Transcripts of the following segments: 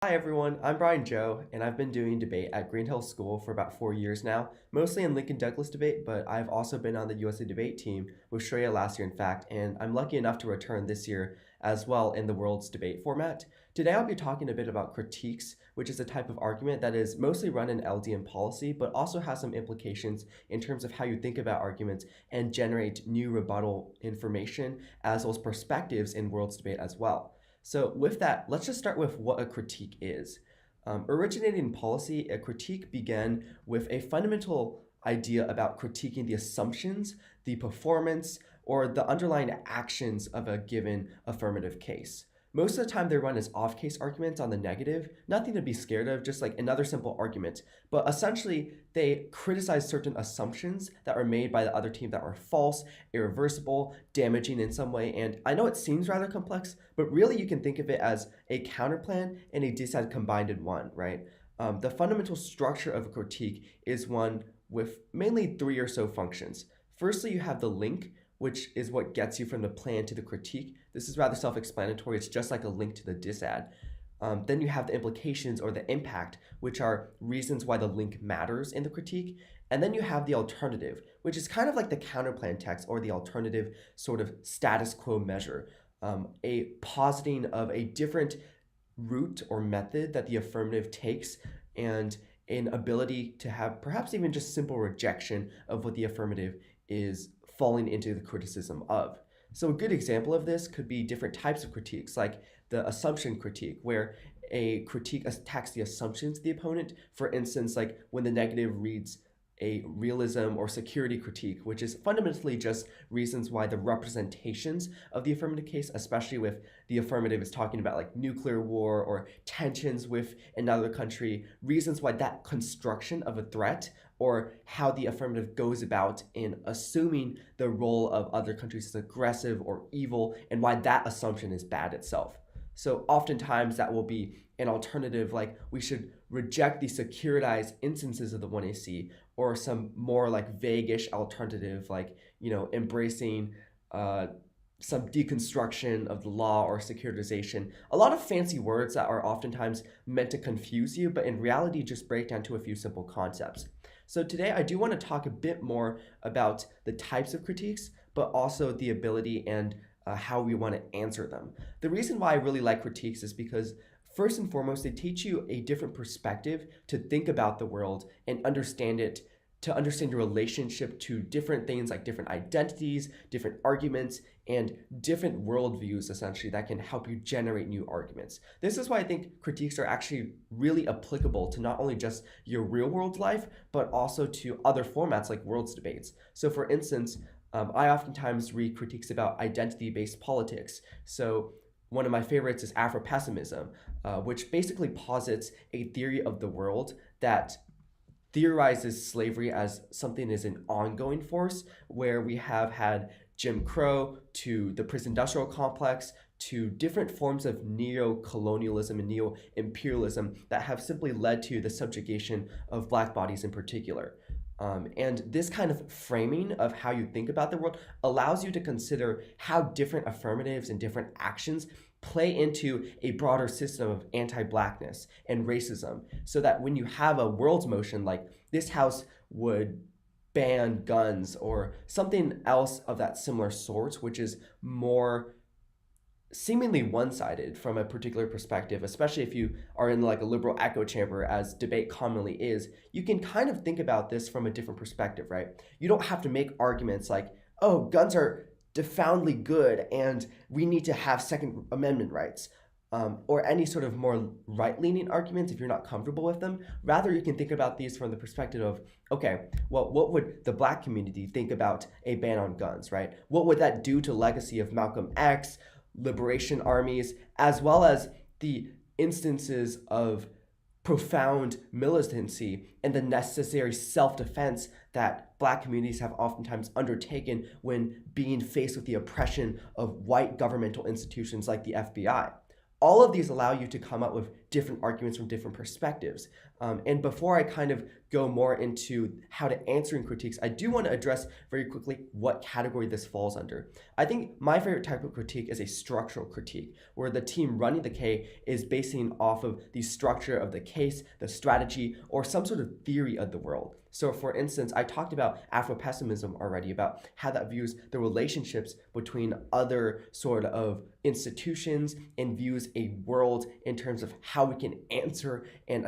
Hi everyone, I'm Brian Zhou, and I've been doing debate at Green Hill School for about 4 years now, mostly in Lincoln Douglas debate, but I've also been on the USA debate team with Shreya last year, in fact, and I'm lucky enough to return this year as well in the world's debate format. Today I'll be talking a bit about critiques, which is a type of argument that is mostly run in LDM policy, but also has some implications in terms of how you think about arguments and generate new rebuttal information as well as perspectives in world's debate as well. So with that, let's just start with what a critique is. Originating in policy, a critique began with a fundamental idea about critiquing the assumptions, the performance, or the underlying actions of a given affirmative case. Most of the time, they run as off case arguments on the negative, nothing to be scared of, just like another simple argument. But essentially, they criticize certain assumptions that are made by the other team that are false, irreversible, damaging in some way. And I know it seems rather complex, but really you can think of it as a counterplan and a dissad combined in one, right? The fundamental structure of a critique is one with mainly three or so functions. Firstly, you have the link, which is what gets you from the plan to the critique. This is rather self-explanatory. It's just like a link to the dissad. Then you have the implications or the impact, which are reasons why the link matters in the critique. And then you have the alternative, which is kind of like the counterplan text or the alternative sort of status quo measure, a positing of a different route or method that the affirmative takes and an ability to have perhaps even just simple rejection of what the affirmative is falling into the criticism of. So a good example of this could be different types of critiques, like the assumption critique, where a critique attacks the assumptions of the opponent. For instance, like when the negative reads a realism or security critique, which is fundamentally just reasons why the representations of the affirmative case, especially with the affirmative is talking about like nuclear war or tensions with another country, reasons why that construction of a threat or how the affirmative goes about in assuming the role of other countries as aggressive or evil and why that assumption is bad itself. So oftentimes that will be an alternative, like we should reject the securitized instances of the 1AC, or some more like vaguish alternative, like, embracing some deconstruction of the law or securitization. A lot of fancy words that are oftentimes meant to confuse you, but in reality just break down to a few simple concepts. So today I do want to talk a bit more about the types of critiques, but also the ability and how we want to answer them. The reason why I really like critiques is because first and foremost, they teach you a different perspective to think about the world and understand it, to understand your relationship to different things like different identities, different arguments, and different worldviews, essentially, that can help you generate new arguments. This is why I think critiques are actually really applicable to not only just your real world life, but also to other formats like world's debates. So for instance, I oftentimes read critiques about identity-based politics. So one of my favorites is Afro-pessimism, which basically posits a theory of the world that theorizes slavery as something is an ongoing force, where we have had Jim Crow to the prison industrial complex to different forms of neo-colonialism and neo-imperialism that have simply led to the subjugation of Black bodies in particular. And this kind of framing of how you think about the world allows you to consider how different affirmatives and different actions play into a broader system of anti-Blackness and racism, so that when you have a world's motion like this house would ban guns or something else of that similar sort, which is more seemingly one-sided from a particular perspective, especially if you are in like a liberal echo chamber, as debate commonly is, you can kind of think about this from a different perspective, right? You don't have to make arguments like, oh, guns are defoundly good and we need to have Second Amendment rights, or any sort of more right-leaning arguments if you're not comfortable with them. Rather, you can think about these from the perspective of, okay, well, what would the Black community think about a ban on guns, right? What would that do to legacy of Malcolm X, liberation armies, as well as the instances of profound militancy and the necessary self-defense that Black communities have oftentimes undertaken when being faced with the oppression of white governmental institutions like the FBI. All of these allow you to come up with different arguments from different perspectives. And before I kind of go more into how to answering critiques, I do want to address very quickly what category this falls under. I think my favorite type of critique is a structural critique, where the team running the K is basing off of the structure of the case, the strategy, or some sort of theory of the world. So for instance, I talked about Afro-pessimism already, about how that views the relationships between other sort of institutions and views a world in terms of how we can answer and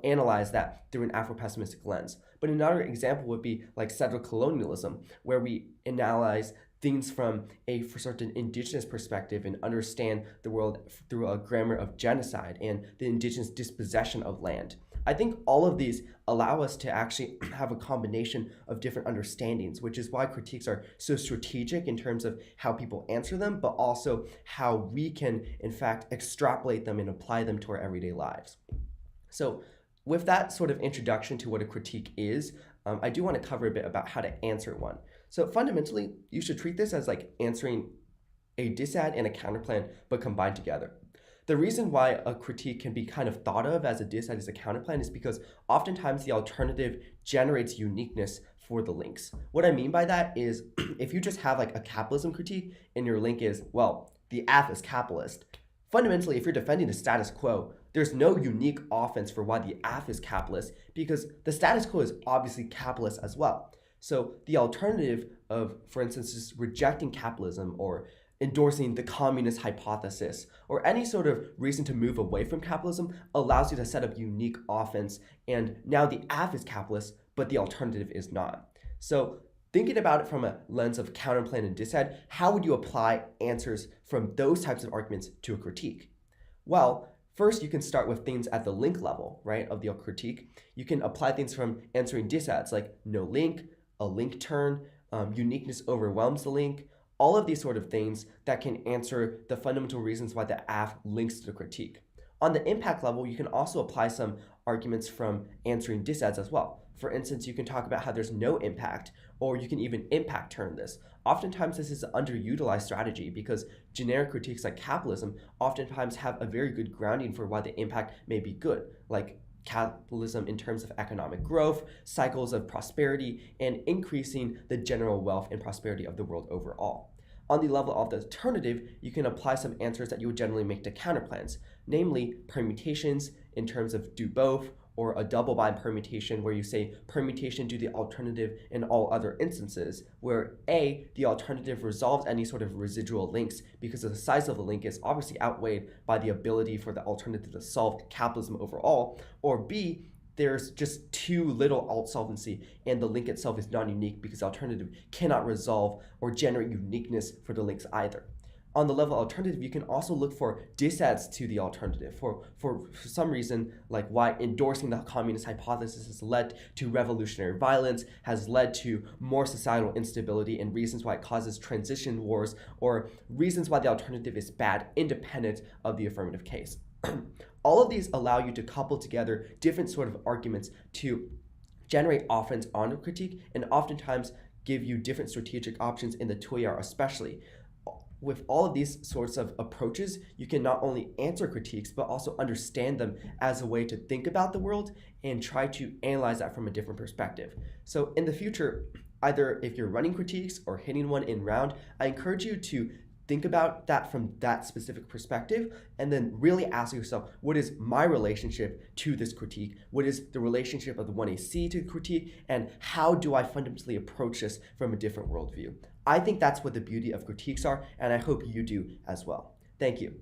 analyze that through an Afro-pessimistic lens. But another example would be like settler colonialism, where we analyze things from a certain indigenous perspective and understand the world through a grammar of genocide and the indigenous dispossession of land. I think all of these allow us to actually have a combination of different understandings, which is why critiques are so strategic in terms of how people answer them, but also how we can, in fact, extrapolate them and apply them to our everyday lives. So with that sort of introduction to what a critique is, I do want to cover a bit about how to answer one. So fundamentally, you should treat this as like answering a disad and a counterplan, but combined together. The reason why a critique can be kind of thought of as a disad as a counterplan is because oftentimes the alternative generates uniqueness for the links. What I mean by that is if you just have like a capitalism critique and your link is, well, the AF is capitalist, fundamentally, if you're defending the status quo, there's no unique offense for why the AF is capitalist because the status quo is obviously capitalist as well. So the alternative of, for instance, just rejecting capitalism or endorsing the communist hypothesis or any sort of reason to move away from capitalism allows you to set up unique offense. And now the AF is capitalist, but the alternative is not. So thinking about it from a lens of counterplan and disad, how would you apply answers from those types of arguments to a critique? Well, first, you can start with things at the link level, right, of the critique. You can apply things from answering disads like no link, a link turn, uniqueness overwhelms the link, all of these sort of things that can answer the fundamental reasons why the AF links to the critique. On the impact level, you can also apply some arguments from answering disads as well. For instance, you can talk about how there's no impact, or you can even impact turn this. Oftentimes, this is an underutilized strategy because generic critiques like capitalism oftentimes have a very good grounding for why the impact may be good, like capitalism in terms of economic growth, cycles of prosperity, and increasing the general wealth and prosperity of the world overall. On the level of the alternative, you can apply some answers that you would generally make to counterplans, namely permutations in terms of do both, or a double bind permutation where you say permutation do the alternative in all other instances, where A, the alternative resolves any sort of residual links because the size of the link is obviously outweighed by the ability for the alternative to solve capitalism overall, or B, there's just too little alt solvency and the link itself is non-unique because the alternative cannot resolve or generate uniqueness for the links either. On the level alternative, you can also look for disads to the alternative for some reason, like why endorsing the communist hypothesis has led to revolutionary violence, has led to more societal instability, and reasons why it causes transition wars, or reasons why the alternative is bad, independent of the affirmative case. All of these allow you to couple together different sort of arguments to generate offense on a critique, and oftentimes give you different strategic options in the TOER especially. With all of these sorts of approaches, you can not only answer critiques, but also understand them as a way to think about the world and try to analyze that from a different perspective. So in the future, either if you're running critiques or hitting one in round, I encourage you to think about that from that specific perspective and then really ask yourself, what is my relationship to this critique? What is the relationship of the 1AC to the critique? And how do I fundamentally approach this from a different worldview? I think that's what the beauty of critiques are, and I hope you do as well. Thank you.